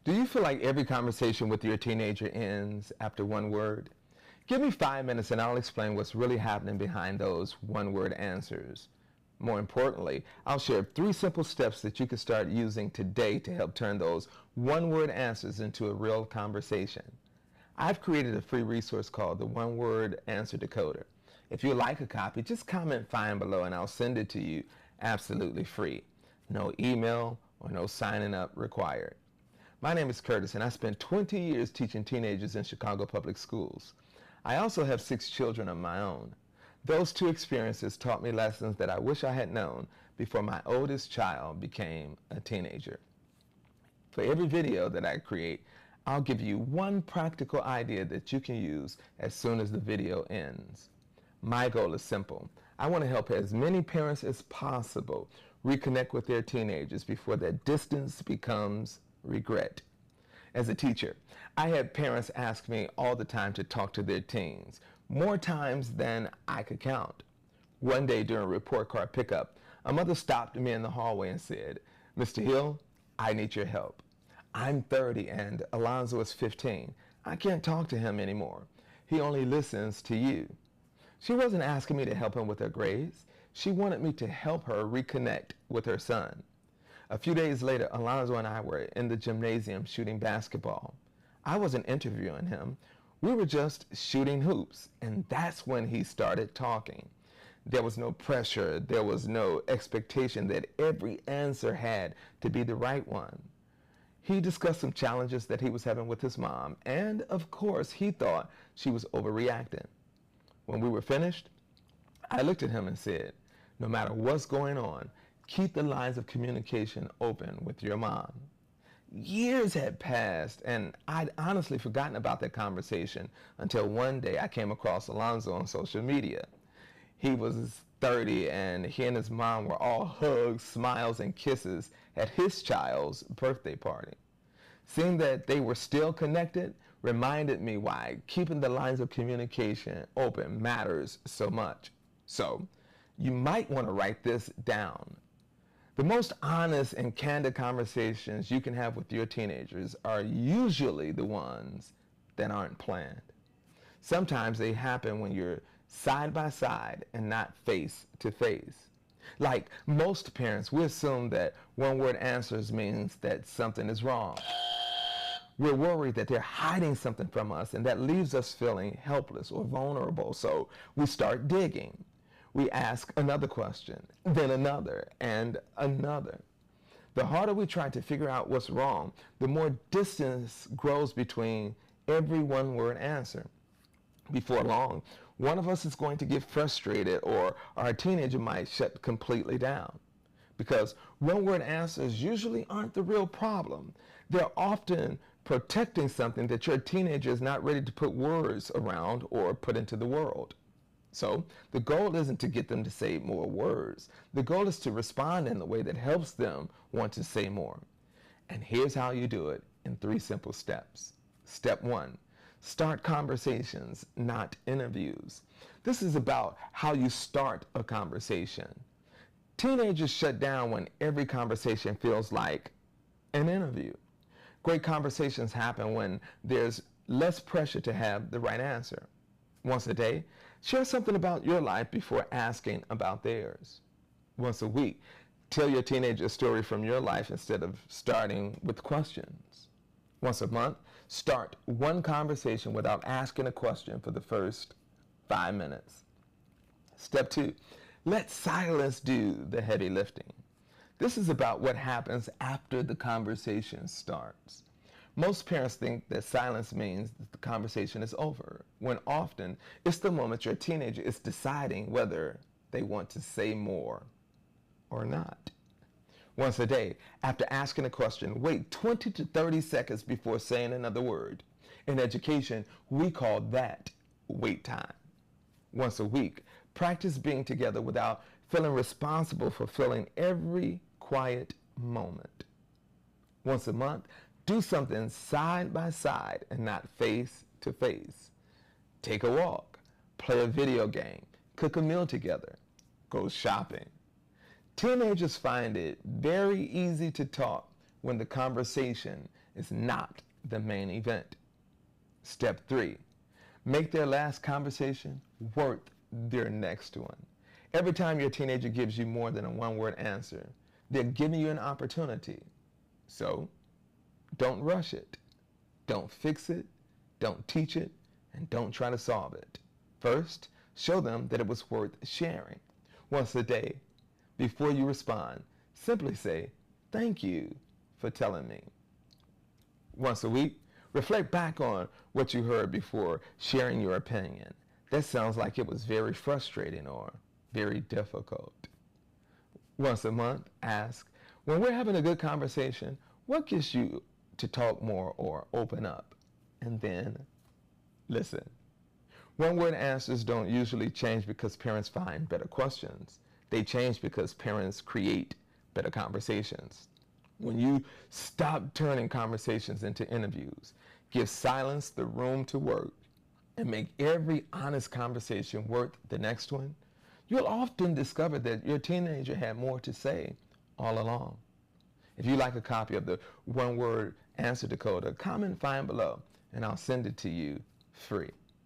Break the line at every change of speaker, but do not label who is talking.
Do you feel like every conversation with your teenager ends after one word? Give me 5 minutes and I'll explain what's really happening behind those one-word answers. More importantly, I'll share 3 simple steps that you can start using today to help turn those one-word answers into a real conversation. I've created a free resource called the One Word Answer Decoder. If you'd like a copy, just comment "find" below and I'll send it to you absolutely free. No email or no signing up required. My name is Curtis and I spent 20 years teaching teenagers in Chicago public schools. I also have 6 children of my own. Those 2 experiences taught me lessons that I wish I had known before my oldest child became a teenager. For every video that I create, I'll give you one practical idea that you can use as soon as the video ends. My goal is simple. I want to help as many parents as possible reconnect with their teenagers before that distance becomes regret. As a teacher, I had parents ask me all the time to talk to their teens, more times than I could count. One day during a report card pickup, a mother stopped me in the hallway and said, "Mr. Hill, I need your help. I'm 30 and Alonzo is 15. I can't talk to him anymore. He only listens to you." She wasn't asking me to help him with her grades. She wanted me to help her reconnect with her son. A few days later, Alonzo and I were in the gymnasium shooting basketball. I wasn't interviewing him. We were just shooting hoops, and that's when he started talking. There was no pressure. There was no expectation that every answer had to be the right one. He discussed some challenges that he was having with his mom, and of course, he thought she was overreacting. When we were finished, I looked at him and said, "No matter what's going on, keep the lines of communication open with your mom." Years had passed, and I'd honestly forgotten about that conversation until one day I came across Alonzo on social media. He was 30, and he and his mom were all hugs, smiles, and kisses at his child's birthday party. Seeing that they were still connected reminded me why keeping the lines of communication open matters so much. So, you might want to write this down. The most honest and candid conversations you can have with your teenagers are usually the ones that aren't planned. Sometimes they happen when you're side by side and not face to face. Like most parents, we assume that one-word answers means that something is wrong. We're worried that they're hiding something from us, and that leaves us feeling helpless or vulnerable, so we start digging. We ask another question, then another, and another. The harder we try to figure out what's wrong, the more distance grows between every one-word answer. Before long, one of us is going to get frustrated, or our teenager might shut completely down. Because one-word answers usually aren't the real problem. They're often protecting something that your teenager is not ready to put words around or put into the world. So the goal isn't to get them to say more words. The goal is to respond in the way that helps them want to say more. And here's how you do it in 3 simple steps. Step 1, start conversations, not interviews. This is about how you start a conversation. Teenagers shut down when every conversation feels like an interview. Great conversations happen when there's less pressure to have the right answer. Once a day, share something about your life before asking about theirs. Once a week, tell your teenager a story from your life instead of starting with questions. Once a month, start one conversation without asking a question for the first 5 minutes. Step 2, let silence do the heavy lifting. This is about what happens after the conversation starts. Most parents think that silence means that the conversation is over, when often it's the moment your teenager is deciding whether they want to say more or not. Once a day, after asking a question, wait 20 to 30 seconds before saying another word. In education, we call that wait time. Once a week, practice being together without feeling responsible for filling every quiet moment. Once a month, do something side by side and not face to face. Take a walk, play a video game, cook a meal together, go shopping. Teenagers find it very easy to talk when the conversation is not the main event. Step 3, make their last conversation worth their next one. Every time your teenager gives you more than a one-word answer, they're giving you an opportunity. So don't rush it. Don't fix it. Don't teach it. And don't try to solve it. First, show them that it was worth sharing. Once a day, before you respond, simply say, "Thank you for telling me." Once a week, reflect back on what you heard before sharing your opinion. That sounds like it was very frustrating or very difficult. Once a month, ask, when we're having a good conversation, what gets you to talk more or open up? And then listen. One-word answers don't usually change because parents find better questions. They change because parents create better conversations. When you stop turning conversations into interviews, give silence the room to work, and make every honest conversation worth the next one, you'll often discover that your teenager had more to say all along. If you'd like a copy of the One Word Answer Decoder, comment and find below, and I'll send it to you free.